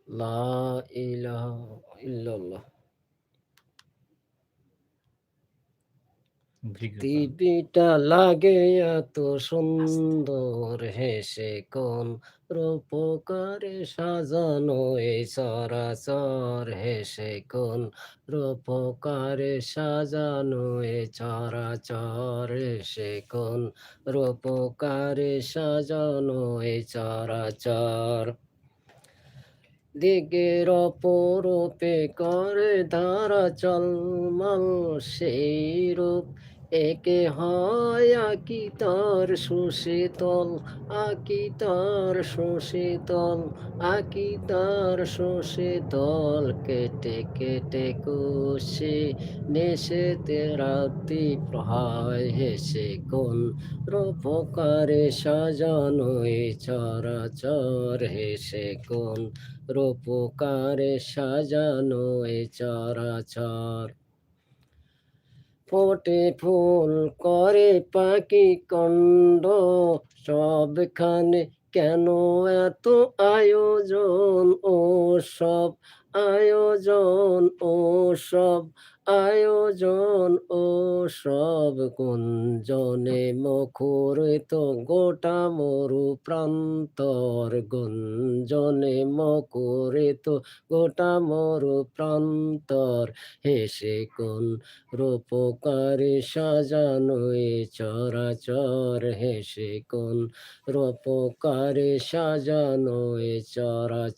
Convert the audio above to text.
লা ইলাহা ইল্লাল্লাহ। জিজ্ঞাসা। পৃথিবীটা লাগে এত সুন্দর হেসে কোন রূপকারে সাজানো এই চরাচর হেসে কোন রূপকারে সাজানো এই চরাচর হেসে কোন রূপকারে সাজানো এই চরাচর দিগের অপরূপে করে ধারা চলমল সেই রূপ একে হয় আকি তার সুশীতল আকি তার সুশীতল আকি তার সুশীতল কেটে কেটে কুশি নেশেতে রাতি প্রহায় হেসে কোন রূপকারে সাজানো এই চরাচর হেসে কোন রূপকারে সাজানো এ চরাচর ফোটে ফুল করে পাখি কণ্ড সবখানে কেন এত আয়োজন ও সব আয়োজন ও সব আয়োজন ও সব গুঞ্জনে মুখরিত গোটা মরু প্রান্তর গুঞ্জনে মুখরিত গোটা মরু প্রান্তর হেসে কোন রূপকারে সাজানো এ চরাচর হেসে কোন রূপকারে সাজানো এ চরাচর